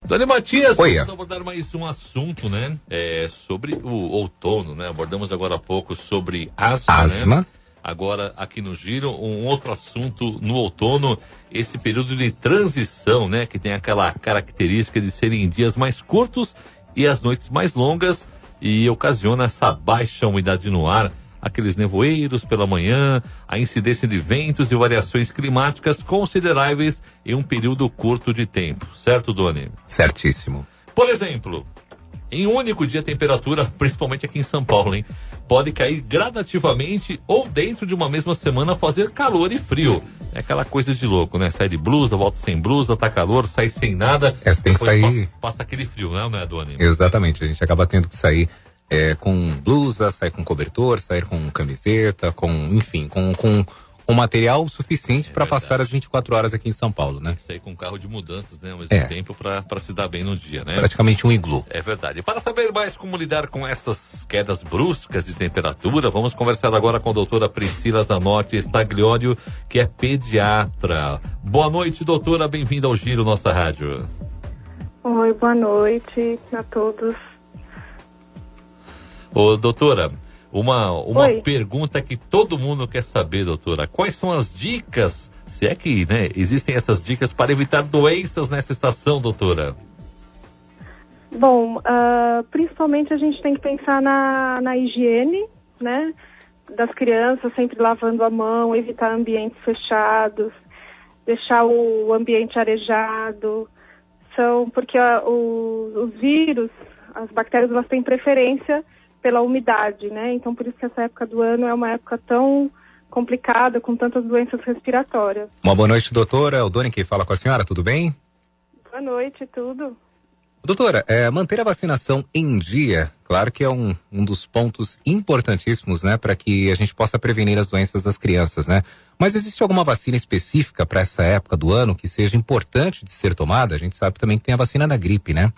Dona Matias, Oi. vamos abordar mais um assunto, né? Sobre o outono, né? Abordamos agora há pouco sobre asma. Né? Agora, aqui no Giro, um outro assunto no outono, esse período de transição, né? Que tem aquela característica de serem dias mais curtos e as noites mais longas e ocasiona essa baixa umidade no ar, aqueles nevoeiros pela manhã, a incidência de ventos e variações climáticas consideráveis em um período curto de tempo. Certo, Doni? Certíssimo. Por exemplo, em um único dia a temperatura, principalmente aqui em São Paulo, hein, pode cair gradativamente ou dentro de uma mesma semana fazer calor e frio. É aquela coisa de louco, né? Sai de blusa, volta sem blusa, tá calor, sai sem nada. Você tem que sair... Passa aquele frio, né, Doni? Exatamente, a gente acaba tendo que sair com blusa, sair com cobertor, sair com camiseta, enfim, com um material suficiente para passar as 24 horas aqui em São Paulo, né? Sair com um carro de mudanças, né, ao mesmo tempo, para se dar bem no dia, né? Praticamente um iglu. É verdade. Para saber mais como lidar com essas quedas bruscas de temperatura, vamos conversar agora com a doutora Priscila Zanotti Stagliolio, que é pediatra. Boa noite, doutora, bem-vinda ao Giro, nossa rádio. Oi, boa noite a todos. Ô, doutora, uma pergunta que todo mundo quer saber, doutora. Quais são as dicas, se é que existem essas dicas para evitar doenças nessa estação, doutora? Bom, principalmente a gente tem que pensar na higiene, né, das crianças, sempre lavando a mão, evitar ambientes fechados, deixar o ambiente arejado. Porque os vírus, as bactérias, elas têm preferência pela umidade, né? Então, por isso que essa época do ano é uma época tão complicada, com tantas doenças respiratórias. Uma boa noite, doutora. O Doni que fala com a senhora, tudo bem? Boa noite, tudo. Doutora, manter a vacinação em dia, claro que é um dos pontos importantíssimos, né? Para que a gente possa prevenir as doenças das crianças, né? Mas existe alguma vacina específica para essa época do ano que seja importante de ser tomada? A gente sabe também que tem a vacina da gripe, né?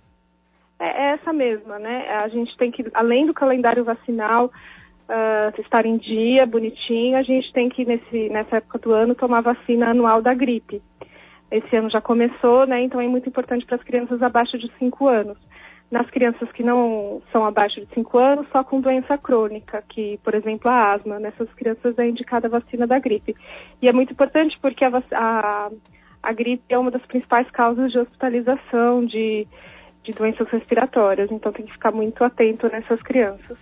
É essa mesma, né? A gente tem que, além do calendário vacinal estar em dia, bonitinho, a gente tem que, nessa época do ano, tomar a vacina anual da gripe. Esse ano já começou, né? Então é muito importante para as crianças abaixo de 5 anos. Nas crianças que não são abaixo de 5 anos, só com doença crônica, que, por exemplo, a asma, nessas crianças é indicada a vacina da gripe. E é muito importante porque a gripe é uma das principais causas de hospitalização de doenças respiratórias, então tem que ficar muito atento nessas crianças.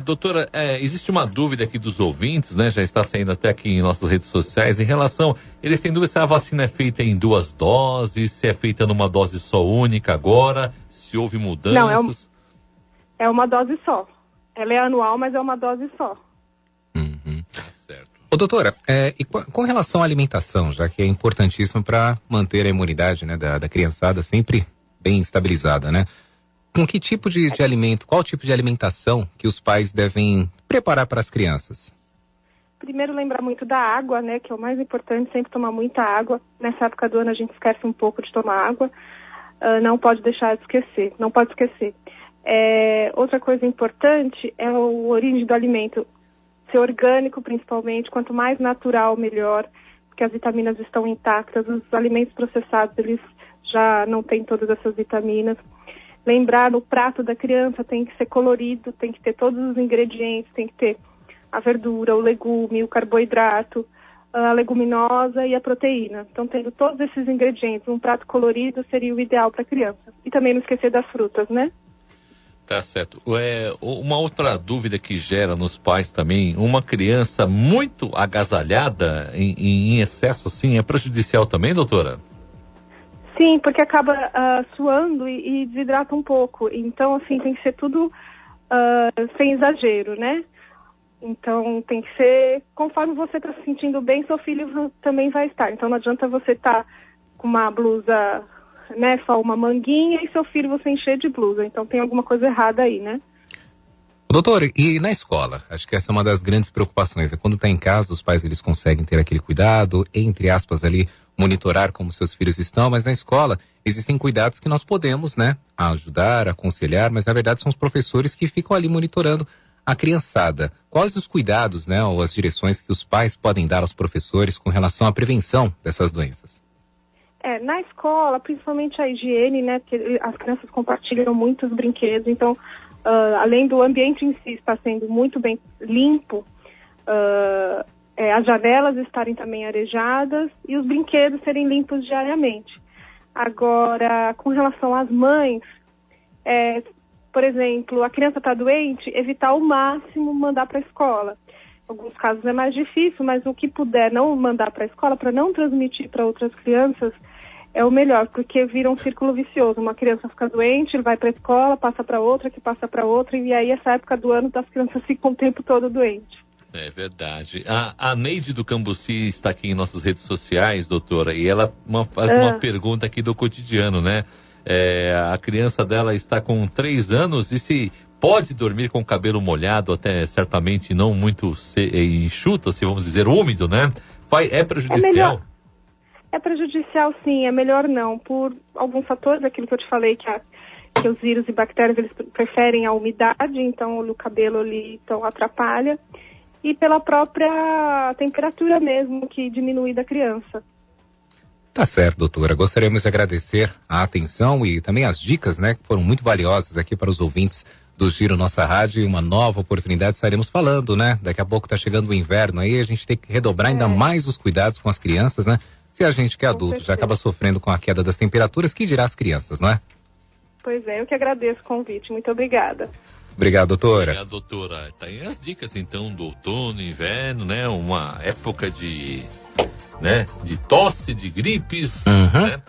Doutora, existe uma dúvida aqui dos ouvintes, né? Já está saindo até aqui em nossas redes sociais, em relação, eles têm dúvida se a vacina é feita em 2 doses, se é feita numa dose só única agora, se houve mudanças. Não, é uma dose só. Ela é anual, mas é uma dose só. Uhum. Tá certo. Ô, doutora, e com relação à alimentação, já que é importantíssimo para manter a imunidade, né, da criançada sempre bem estabilizada, né? Com que tipo de alimento, qual tipo de alimentação que os pais devem preparar para as crianças? Primeiro, lembrar muito da água, né, que é o mais importante, sempre tomar muita água. Nessa época do ano a gente esquece um pouco de tomar água, não pode deixar de esquecer, não pode esquecer. Outra coisa importante é a origem do alimento, ser orgânico principalmente, quanto mais natural melhor, porque as vitaminas estão intactas, os alimentos processados eles já não têm todas essas vitaminas. Lembrar, no prato da criança tem que ser colorido, tem que ter todos os ingredientes, tem que ter a verdura, o legume, o carboidrato, a leguminosa e a proteína. Então, tendo todos esses ingredientes, um prato colorido seria o ideal para a criança. E também não esquecer das frutas, né? Tá certo. Uma outra dúvida que gera nos pais também, uma criança muito agasalhada em excesso, assim, é prejudicial também, doutora? Sim, porque acaba suando e desidrata um pouco. Então, assim, tem que ser tudo sem exagero, né? Então, tem que ser, conforme você está se sentindo bem, seu filho também vai estar. Então, não adianta você estar com uma blusa, né, só uma manguinha, e seu filho você encher de blusa. Então, tem alguma coisa errada aí, né? Doutor, e na escola? Acho que essa é uma das grandes preocupações. Quando está em casa, os pais eles conseguem ter aquele cuidado, entre aspas, ali, monitorar como seus filhos estão, mas na escola existem cuidados que nós podemos, né, ajudar, aconselhar, mas na verdade são os professores que ficam ali monitorando a criançada. Quais os cuidados, né, ou as direções que os pais podem dar aos professores com relação à prevenção dessas doenças? Na escola, principalmente a higiene, né? Porque as crianças compartilham muitos brinquedos, então, além do ambiente em si estar sendo muito bem limpo, as janelas estarem também arejadas e os brinquedos serem limpos diariamente. Agora, com relação às mães, por exemplo, a criança está doente, evitar ao máximo mandar para a escola. Em alguns casos é mais difícil, mas o que puder não mandar para a escola, para não transmitir para outras crianças, é o melhor, porque vira um círculo vicioso. Uma criança fica doente, ele vai para a escola, passa para outra, que passa para outra, e aí essa época do ano das crianças ficam o tempo todo doentes. É verdade. A Neide do Cambuci está aqui em nossas redes sociais, doutora, e ela faz uma pergunta aqui do cotidiano, né? A criança dela está com 3 anos e se pode dormir com o cabelo molhado, até certamente não muito enxuto, se vamos dizer úmido, né? É prejudicial? É prejudicial, sim. É melhor não, por alguns fatores, aquilo que eu te falei, que os vírus e bactérias eles preferem a umidade, então o cabelo ali então atrapalha, e pela própria temperatura mesmo, que diminui da criança. Tá certo, doutora. Gostaríamos de agradecer a atenção e também as dicas, né, que foram muito valiosas aqui para os ouvintes do Giro Nossa Rádio. Uma nova oportunidade estaremos falando, né? Daqui a pouco tá chegando o inverno aí, a gente tem que redobrar ainda mais os cuidados com as crianças, né? Se a gente que é adulto já acaba sofrendo com a queda das temperaturas, que dirá as crianças, não é? Pois é, eu que agradeço o convite. Muito obrigada. Obrigado, doutora. Obrigado, doutora. Tá aí as dicas, então, do outono, inverno, né? Uma época de tosse, de gripes, né?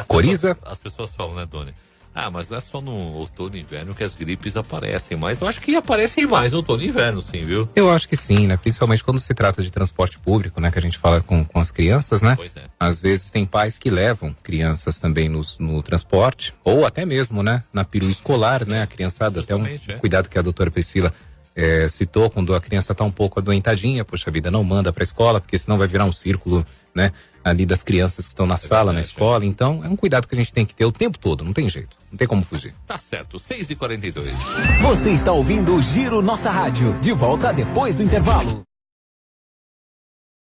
Coriza. As pessoas falam, né, Doni? Mas não é só no outono e inverno que as gripes aparecem, mas eu acho que aparecem mais no outono e inverno, sim, viu? Eu acho que sim, né? Principalmente quando se trata de transporte público, né? Que a gente fala com as crianças, né? Pois é. Às vezes tem pais que levam crianças também no transporte, ou até mesmo, né? Na perua escolar, né? A criançada, justamente, até cuidado que a doutora Priscila citou, quando a criança tá um pouco adoentadinha, poxa vida, não manda pra escola, porque senão vai virar um círculo, né? Ali das crianças que estão na sala, na escola. Então, é um cuidado que a gente tem que ter o tempo todo, não tem jeito, não tem como fugir. Tá certo, 6h42. Você está ouvindo o Giro Nossa Rádio, de volta depois do intervalo.